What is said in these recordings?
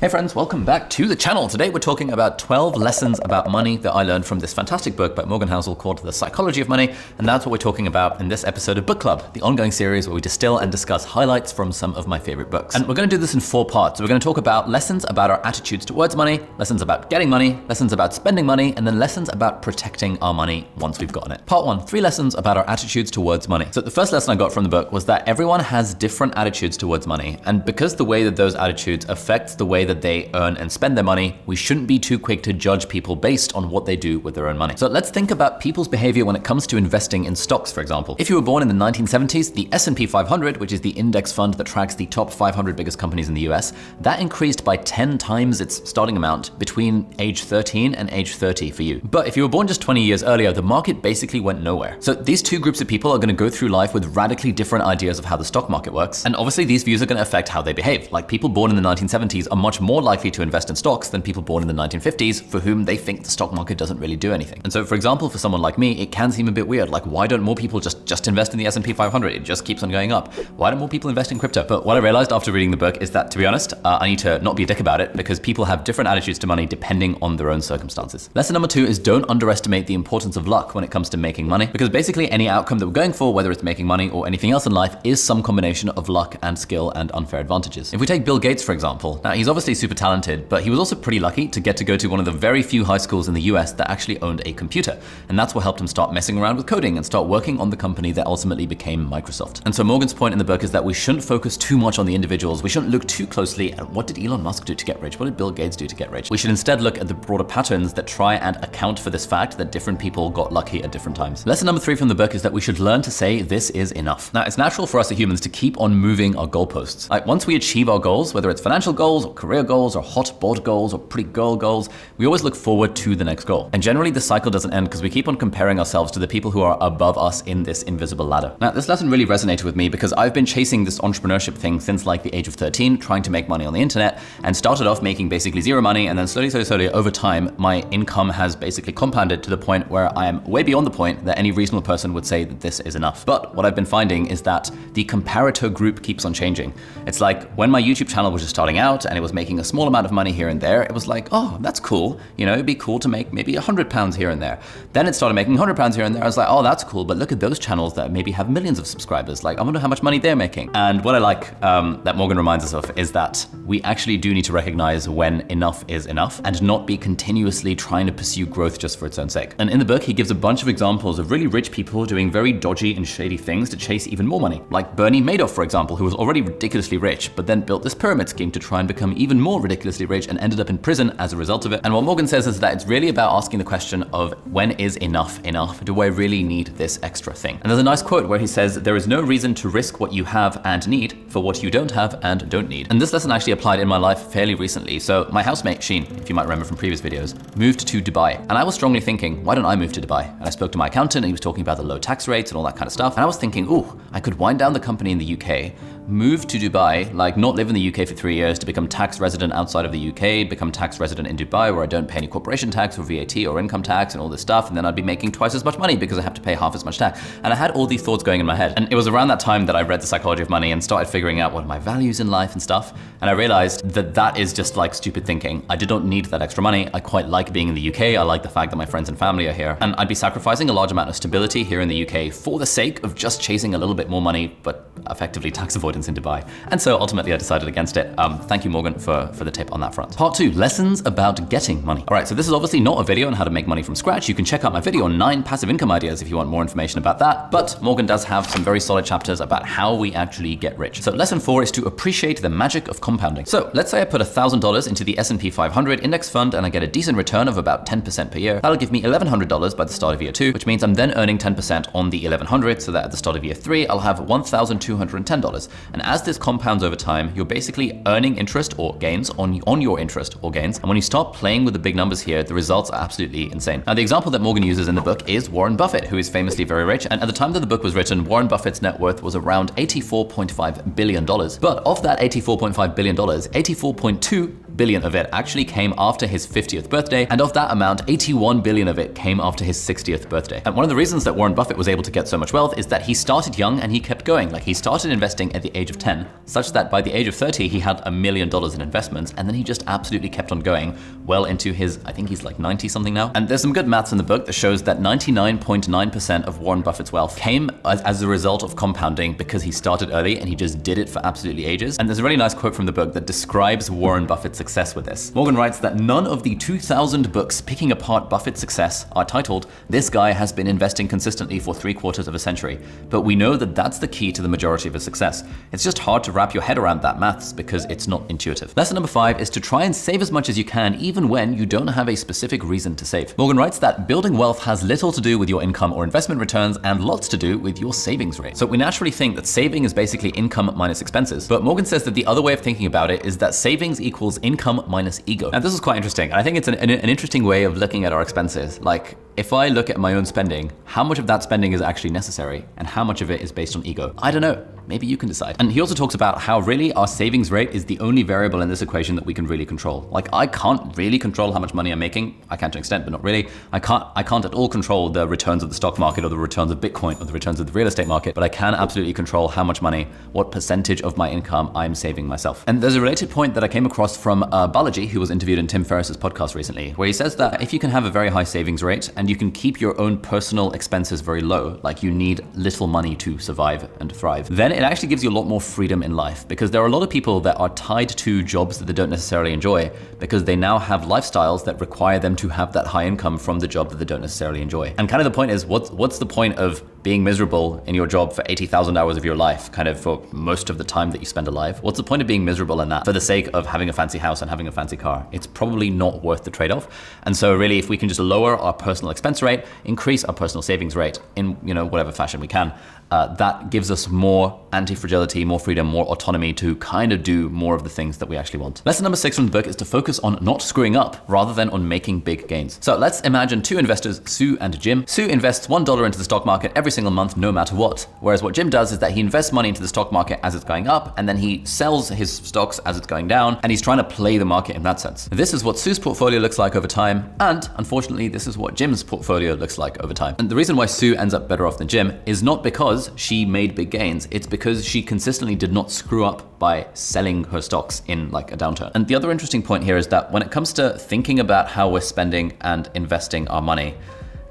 Hey friends, welcome back to the channel. Today we're talking about 12 lessons about money that I learned from this fantastic book by Morgan Housel called The Psychology of Money, and that's what we're talking about in this episode of Book Club, the ongoing series where we distill and discuss highlights from some of my favorite books. And we're going to do this in 4 parts. So we're going to talk about lessons about our attitudes towards money, lessons about getting money, lessons about spending money, and then lessons about protecting our money once we've gotten it. Part 1, 3 lessons about our attitudes towards money. So the first lesson I got from the book was that everyone has different attitudes towards money, and because the way that those attitudes affects the way that they earn and spend their money, we shouldn't be too quick to judge people based on what they do with their own money. So let's think about people's behavior when it comes to investing in stocks, for example. If you were born in the 1970s, the S&P 500, which is the index fund that tracks the top 500 biggest companies in the US, that increased by 10 times its starting amount between age 13 and age 30 for you. But if you were born just 20 years earlier, the market basically went nowhere. So these two groups of people are going to go through life with radically different ideas of how the stock market works. And obviously these views are going to affect how they behave. Like people born in the 1970s are much more likely to invest in stocks than people born in the 1950s for whom they think the stock market doesn't really do anything. And so for example, for someone like me, it can seem a bit weird. Like why don't more people just invest in the S&P 500? It just keeps on going up. Why don't more people invest in crypto? But what I realized after reading the book is that, to be honest, I need to not be a dick about it because people have different attitudes to money depending on their own circumstances. Lesson number 2 is don't underestimate the importance of luck when it comes to making money, because basically any outcome that we're going for, whether it's making money or anything else in life, is some combination of luck and skill and unfair advantages. If we take Bill Gates, for example, now he's obviously super talented, but he was also pretty lucky to get to go to one of the very few high schools in the US that actually owned a computer. And that's what helped him start messing around with coding and start working on the company that ultimately became Microsoft. And so Morgan's point in the book is that we shouldn't focus too much on the individuals. We shouldn't look too closely at what did Elon Musk do to get rich? What did Bill Gates do to get rich? We should instead look at the broader patterns that try and account for this fact that different people got lucky at different times. Lesson number 3 from the book is that we should learn to say this is enough. Now, it's natural for us as humans to keep on moving our goalposts. Like once we achieve our goals, whether it's financial goals or career goals or hot board goals or pretty girl goals, we always look forward to the next goal. And generally the cycle doesn't end because we keep on comparing ourselves to the people who are above us in this invisible ladder. Now, this lesson really resonated with me because I've been chasing this entrepreneurship thing since like the age of 13, trying to make money on the internet, and started off making basically zero money, and then slowly over time, my income has basically compounded to the point where I am way beyond the point that any reasonable person would say that this is enough. But what I've been finding is that the comparator group keeps on changing. It's like when my YouTube channel was just starting out and it was making a small amount of money here and there, it was like, oh, that's cool. You know, it'd be cool to make maybe £100 here and there. Then it started making £100 here and there. I was like, oh, that's cool. But look at those channels that maybe have millions of subscribers. Like, I wonder how much money they're making. And what I like that Morgan reminds us of is that we actually do need to recognize when enough is enough and not be continuously trying to pursue growth just for its own sake. And in the book, he gives a bunch of examples of really rich people doing very dodgy and shady things to chase even more money. Like Bernie Madoff, for example, who was already ridiculously rich, but then built this pyramid scheme to try and become even more ridiculously rich and ended up in prison as a result of it. And what Morgan says is that it's really about asking the question of when is enough enough? Do I really need this extra thing? And there's a nice quote where he says, there is no reason to risk what you have and need for what you don't have and don't need. And this lesson actually applied in my life fairly recently. So my housemate, Sheen, if you might remember from previous videos, moved to Dubai. And I was strongly thinking, why don't I move to Dubai? And I spoke to my accountant and he was talking about the low tax rates and all that kind of stuff. And I was thinking, ooh, I could wind down the company in the UK, move to Dubai, like not live in the UK for 3 years to become tax resident outside of the UK, become tax resident in Dubai where I don't pay any corporation tax or VAT or income tax and all this stuff. And then I'd be making twice as much money because I have to pay half as much tax. And I had all these thoughts going in my head. And it was around that time that I read The Psychology of Money and started figuring out what are my values in life and stuff. And I realized that that is just like stupid thinking. I don't need that extra money. I quite like being in the UK. I like the fact that my friends and family are here. And I'd be sacrificing a large amount of stability here in the UK for the sake of just chasing a little bit more money, but effectively tax avoidance in Dubai. And so ultimately I decided against it. Thank you, Morgan, for the tip on that front. Part 2, lessons about getting money. All right, so this is obviously not a video on how to make money from scratch. You can check out my video on 9 passive income ideas if you want more information about that. But Morgan does have some very solid chapters about how we actually get rich. So lesson 4 is to appreciate the magic of compounding. So let's say I put $1,000 into the S&P 500 index fund and I get a decent return of about 10% per year. That'll give me $1,100 by the start of year 2, which means I'm then earning 10% on the $1,100, so that at the start of year 3, I'll have $1,210. And as this compounds over time, you're basically earning interest or gains on your interest or gains. And when you start playing with the big numbers here, the results are absolutely insane. Now, the example that Morgan uses in the book is Warren Buffett, who is famously very rich. And at the time that the book was written, Warren Buffett's net worth was around $84.5 billion. But of that $84.5 billion, $84.2 billion of it actually came after his 50th birthday, and of that amount, 81 billion of it came after his 60th birthday. And one of the reasons that Warren Buffett was able to get so much wealth is that he started young and he kept going. Like, he started investing at the age of 10, such that by the age of 30, he had $1 million in investments, and then he just absolutely kept on going well into his, I think he's like 90 something now. And there's some good maths in the book that shows that 99.9% of Warren Buffett's wealth came as a result of compounding, because he started early and he just did it for absolutely ages. And there's a really nice quote from the book that describes Warren Buffett's success with this. Morgan writes that none of the 2,000 books picking apart Buffett's success are titled, "This guy has been investing consistently for 3/4 of a century," but we know that that's the key to the majority of his success. It's just hard to wrap your head around that maths because it's not intuitive. Lesson number 5 is to try and save as much as you can, even when you don't have a specific reason to save. Morgan writes that building wealth has little to do with your income or investment returns and lots to do with your savings rate. So we naturally think that saving is basically income minus expenses, but Morgan says that the other way of thinking about it is that savings equals income minus ego. Now this is quite interesting. I think it's an interesting way of looking at our expenses. Like, if I look at my own spending, how much of that spending is actually necessary and how much of it is based on ego? I don't know. Maybe you can decide. And he also talks about how really our savings rate is the only variable in this equation that we can really control. Like, I can't really control how much money I'm making. I can to an extent, but not really. I can't at all control the returns of the stock market or the returns of Bitcoin or the returns of the real estate market, but I can absolutely control how much money, what percentage of my income I'm saving myself. And there's a related point that I came across from Balaji, who was interviewed in Tim Ferriss's podcast recently, where he says that if you can have a very high savings rate and you can keep your own personal expenses very low, like you need little money to survive and thrive, then it actually gives you a lot more freedom in life, because there are a lot of people that are tied to jobs that they don't necessarily enjoy because they now have lifestyles that require them to have that high income from the job that they don't necessarily enjoy. And kind of the point is, what's the point of being miserable in your job for 80,000 hours of your life, kind of for most of the time that you spend alive? What's the point of being miserable in that for the sake of having a fancy house and having a fancy car? It's probably not worth the trade-off. And so really, if we can just lower our personal expense rate, increase our personal savings rate in, whatever fashion we can, that gives us more anti-fragility, more freedom, more autonomy to kind of do more of the things that we actually want. Lesson number 6 from the book is to focus on not screwing up rather than on making big gains. So let's imagine two investors, Sue and Jim. Sue invests $1 into the stock market every single month, no matter what. Whereas what Jim does is that he invests money into the stock market as it's going up, and then he sells his stocks as it's going down, and he's trying to play the market in that sense. This is what Sue's portfolio looks like over time, and unfortunately, this is what Jim's portfolio looks like over time. And the reason why Sue ends up better off than Jim is not because she made big gains, it's because she consistently did not screw up by selling her stocks in like a downturn. And the other interesting point here is that when it comes to thinking about how we're spending and investing our money,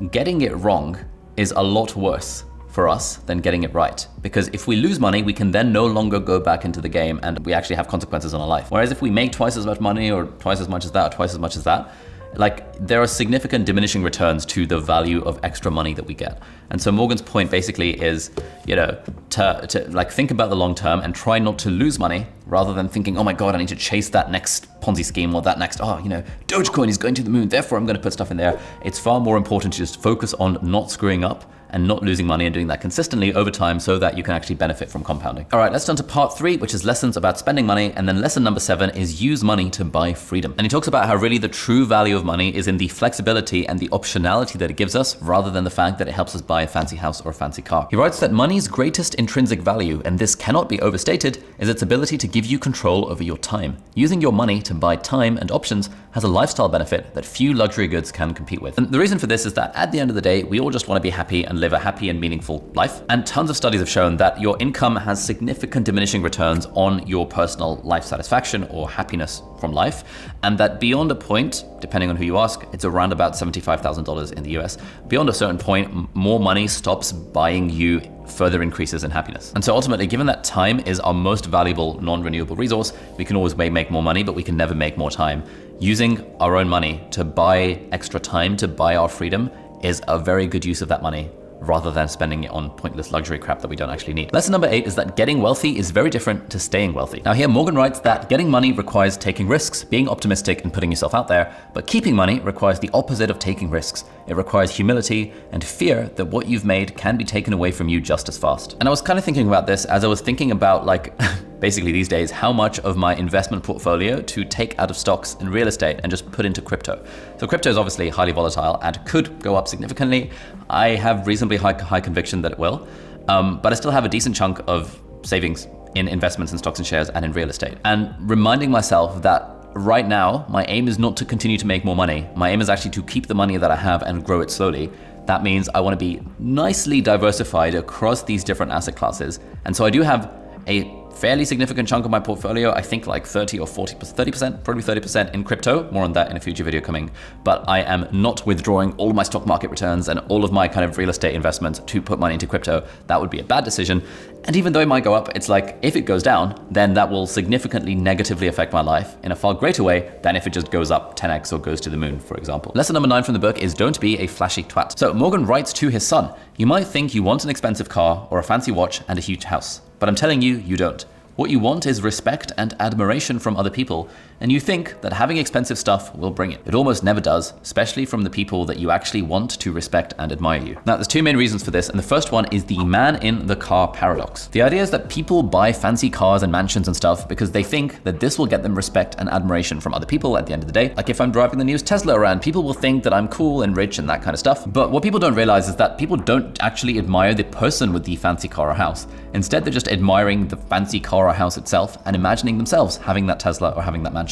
getting it wrong is a lot worse for us than getting it right. Because if we lose money, we can then no longer go back into the game and we actually have consequences on our life. Whereas if we make twice as much money or twice as much as that or twice as much as that, like, there are significant diminishing returns to the value of extra money that we get. And so Morgan's point basically is, to like think about the long term and try not to lose money rather than thinking, oh my God, I need to chase that next Ponzi scheme or that next, Dogecoin is going to the moon, therefore I'm going to put stuff in there. It's far more important to just focus on not screwing up and not losing money and doing that consistently over time so that you can actually benefit from compounding. All right, let's turn to part 3, which is lessons about spending money. And then lesson number 7 is use money to buy freedom. And he talks about how really the true value of money is in the flexibility and the optionality that it gives us rather than the fact that it helps us buy a fancy house or a fancy car. He writes that money's greatest intrinsic value, and this cannot be overstated, is its ability to give you control over your time. Using your money to buy time and options has a lifestyle benefit that few luxury goods can compete with. And the reason for this is that at the end of the day, we all just want to be happy and live a happy and meaningful life. And tons of studies have shown that your income has significant diminishing returns on your personal life satisfaction or happiness from life. And that beyond a point, depending on who you ask, it's around about $75,000 in the US. Beyond a certain point, more money stops buying you further increases in happiness. And so ultimately, given that time is our most valuable non-renewable resource, we can always make more money, but we can never make more time. Using our own money to buy extra time, to buy our freedom, is a very good use of that money, rather than spending it on pointless luxury crap that we don't actually need. Lesson number 8 is that getting wealthy is very different to staying wealthy. Now here, Morgan writes that getting money requires taking risks, being optimistic and putting yourself out there, but keeping money requires the opposite of taking risks. It requires humility and fear that what you've made can be taken away from you just as fast. And I was kind of thinking about this as I was thinking about basically these days, how much of my investment portfolio to take out of stocks and real estate and just put into crypto. So crypto is obviously highly volatile and could go up significantly. I have reasonably high conviction that it will, but I still have a decent chunk of savings in investments in stocks and shares and in real estate. And reminding myself that right now, my aim is not to continue to make more money. My aim is actually to keep the money that I have and grow it slowly. That means I want to be nicely diversified across these different asset classes. And so I do have a fairly significant chunk of my portfolio, I think like 30 or 40%, 30%, probably 30% in crypto, more on that in a future video coming. But I am not withdrawing all of my stock market returns and all of my kind of real estate investments to put money into crypto. That would be a bad decision. And even though it might go up, it's like, if it goes down, then that will significantly negatively affect my life in a far greater way than if it just goes up 10x or goes to the moon, for example. Lesson number 9 from the book is don't be a flashy twat. So Morgan writes to his son, you might think you want an expensive car or a fancy watch and a huge house, but I'm telling you, you don't. What you want is respect and admiration from other people, and you think that having expensive stuff will bring it. It almost never does, especially from the people that you actually want to respect and admire you. Now, there's two main reasons for this, and the first one is the man in the car paradox. The idea is that people buy fancy cars and mansions and stuff because they think that this will get them respect and admiration from other people at the end of the day. Like if I'm driving the newest Tesla around, people will think that I'm cool and rich and that kind of stuff. But what people don't realize is that people don't actually admire the person with the fancy car or house. Instead, they're just admiring the fancy car or house itself and imagining themselves having that Tesla or having that mansion.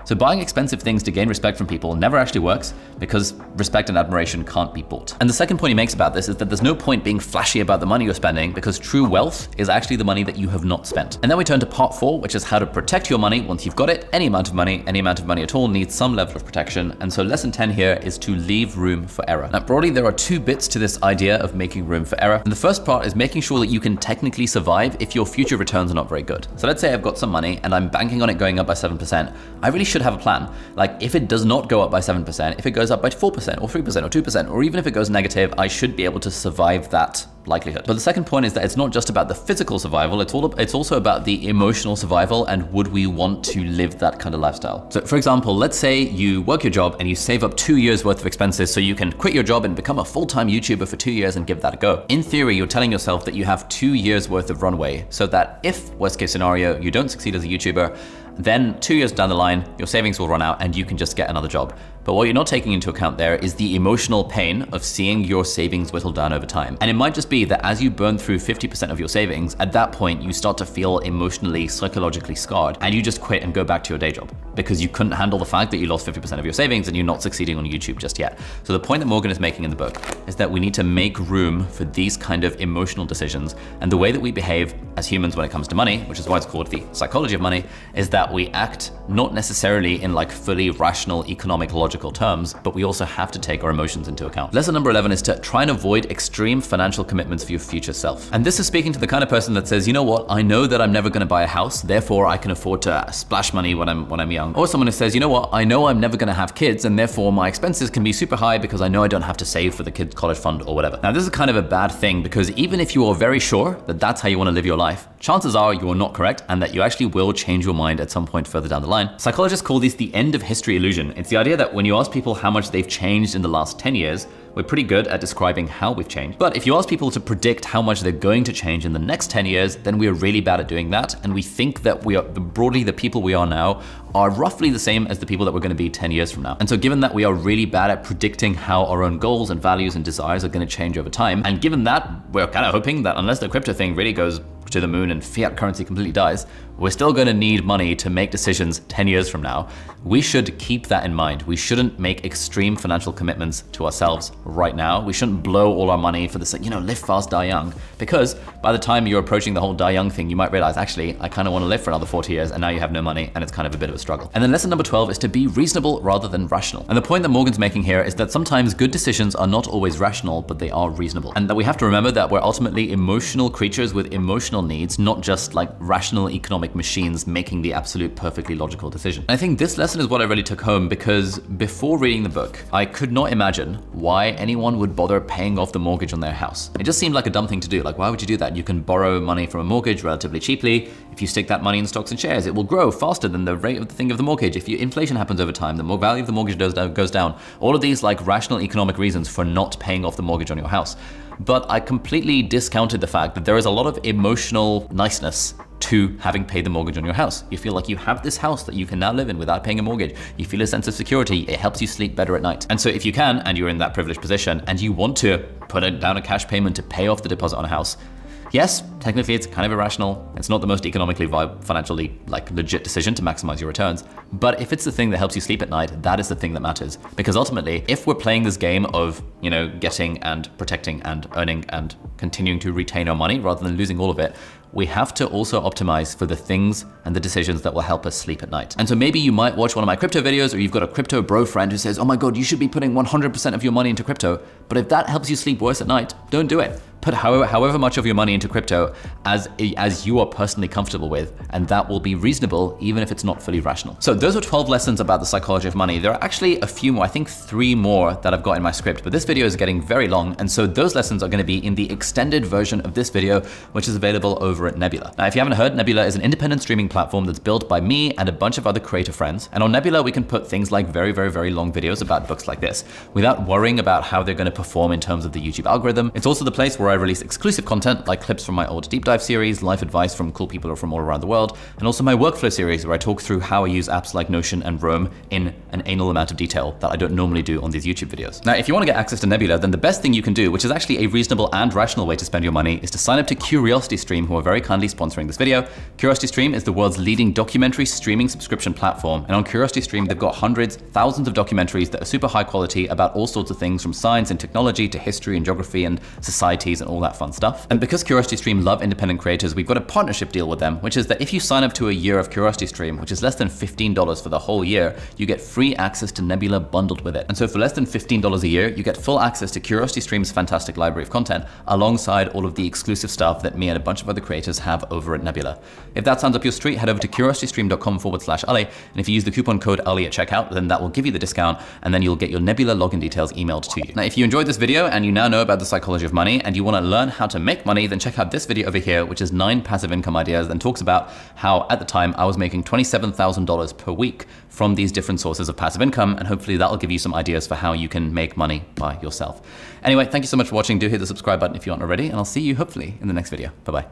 So buying expensive things to gain respect from people never actually works because respect and admiration can't be bought. And the second point he makes about this is that there's no point being flashy about the money you're spending because true wealth is actually the money that you have not spent. And then we turn to part 4, which is how to protect your money once you've got it. Any amount of money at all needs some level of protection. And so lesson 10 here is to leave room for error. Now, broadly, there are 2 bits to this idea of making room for error. And the first part is making sure that you can technically survive if your future returns are not very good. So let's say I've got some money and I'm banking on it going up by 7%. I really should have a plan. Like if it does not go up by 7%, if it goes up by 4% or 3% or 2%, or even if it goes negative, I should be able to survive that likelihood. But the second point is that it's not just about the physical survival, it's also about the emotional survival and would we want to live that kind of lifestyle. So for example, let's say you work your job and you save up 2 years worth of expenses so you can quit your job and become a full-time YouTuber for 2 years and give that a go. In theory, you're telling yourself that you have 2 years worth of runway so that if worst case scenario, you don't succeed as a YouTuber, then 2 years down the line, your savings will run out and you can just get another job. But what you're not taking into account there is the emotional pain of seeing your savings whittle down over time. And it might just be that as you burn through 50% of your savings, at that point, you start to feel emotionally, psychologically scarred and you just quit and go back to your day job because you couldn't handle the fact that you lost 50% of your savings and you're not succeeding on YouTube just yet. So the point that Morgan is making in the book is that we need to make room for these kind of emotional decisions. And the way that we behave as humans when it comes to money, which is why it's called the psychology of money, is that we act not necessarily in like fully rational economic logical terms, but we also have to take our emotions into account. Lesson number 11 is to try and avoid extreme financial commitments for your future self. And this is speaking to the kind of person that says, you know what, I know that I'm never gonna buy a house, therefore I can afford to splash money when I'm young. Or someone who says, you know what, I know I'm never gonna have kids and therefore my expenses can be super high because I know I don't have to save for the kids' college fund or whatever. Now this is kind of a bad thing because even if you are very sure that that's how you wanna live your life, chances are you are not correct and that you actually will change your mind at some point further down the line. Psychologists call this the end of history illusion. It's the idea that when you ask people how much they've changed in the last 10 years, we're pretty good at describing how we've changed. But if you ask people to predict how much they're going to change in the next 10 years, then we're really bad at doing that. And we think that we are, broadly the people we are now are roughly the same as the people that we're gonna be 10 years from now. And so given that we are really bad at predicting how our own goals and values and desires are gonna change over time, and given that we're kind of hoping that unless the crypto thing really goes to the moon and fiat currency completely dies, we're still gonna need money to make decisions 10 years from now. We should keep that in mind. We shouldn't make extreme financial commitments to ourselves right now. We shouldn't blow all our money for this, live fast, die young, because by the time you're approaching the whole die young thing, you might realize, actually, I kind of want to live for another 40 years and now you have no money and it's kind of a bit of a struggle. And then lesson number 12 is to be reasonable rather than rational. And the point that Morgan's making here is that sometimes good decisions are not always rational, but they are reasonable. And that we have to remember that we're ultimately emotional creatures with emotional needs, not just like rational economic machines making the absolute perfectly logical decision. And I think this lesson is what I really took home because before reading the book, I could not imagine why anyone would bother paying off the mortgage on their house. It just seemed like a dumb thing to do. Like, why would you do that? You can borrow money from a mortgage relatively cheaply. If you stick that money in stocks and shares, it will grow faster than the rate of the thing of the mortgage. If inflation happens over time, the value of the mortgage goes down. All of these like rational economic reasons for not paying off the mortgage on your house. But I completely discounted the fact that there is a lot of emotional niceness to having paid the mortgage on your house. You feel like you have this house that you can now live in without paying a mortgage. You feel a sense of security. It helps you sleep better at night. And so if you can, and you're in that privileged position, and you want to put down a cash payment to pay off the deposit on a house, Yes, technically it's kind of irrational. It's not the most economically financially legit decision to maximize your returns. But if it's the thing that helps you sleep at night, that is the thing that matters. Because ultimately, if we're playing this game of, getting and protecting and earning and continuing to retain our money rather than losing all of it, we have to also optimize for the things and the decisions that will help us sleep at night. And so maybe you might watch one of my crypto videos, or you've got a crypto bro friend who says, oh my God, you should be putting 100% of your money into crypto. But if that helps you sleep worse at night, don't do it. Put however much of your money into crypto as you are personally comfortable with, and that will be reasonable even if it's not fully rational. So those are 12 lessons about the psychology of money. There are actually a few more, I think 3 more that I've got in my script, but this video is getting very long, and so those lessons are going to be in the extended version of this video, which is available over at Nebula. Now, if you haven't heard, Nebula is an independent streaming platform that's built by me and a bunch of other creator friends. And on Nebula, we can put things like very, very, very long videos about books like this without worrying about how they're going to perform in terms of the YouTube algorithm. It's also the place where I release exclusive content like clips from my old deep dive series, life advice from cool people from all around the world, and also my workflow series where I talk through how I use apps like Notion and Roam in an anal amount of detail that I don't normally do on these YouTube videos. Now, if you want to get access to Nebula, then the best thing you can do, which is actually a reasonable and rational way to spend your money, is to sign up to CuriosityStream, who are very kindly sponsoring this video. CuriosityStream is the world's leading documentary streaming subscription platform. And on CuriosityStream, they've got hundreds, thousands of documentaries that are super high quality about all sorts of things from science and technology to history and geography and societies and all that fun stuff. And because CuriosityStream love independent creators, we've got a partnership deal with them, which is that if you sign up to a year of CuriosityStream, which is less than $15 for the whole year, you get free access to Nebula bundled with it. And so for less than $15 a year, you get full access to CuriosityStream's fantastic library of content alongside all of the exclusive stuff that me and a bunch of other creators have over at Nebula. If that sounds up your street, head over to curiositystream.com/Ali, and if you use the coupon code Ali at checkout, then that will give you the discount, and then you'll get your Nebula login details emailed to you. Now, if you enjoyed this video and you now know about the psychology of money and you want to learn how to make money, then check out this video over here, which is 9 passive income ideas, and talks about how at the time I was making $27,000 per week from these different sources of passive income, and hopefully that'll give you some ideas for how you can make money by yourself. Anyway, thank you so much for watching. Do hit the subscribe button if you aren't already, and I'll see you hopefully in the next video. Bye-bye.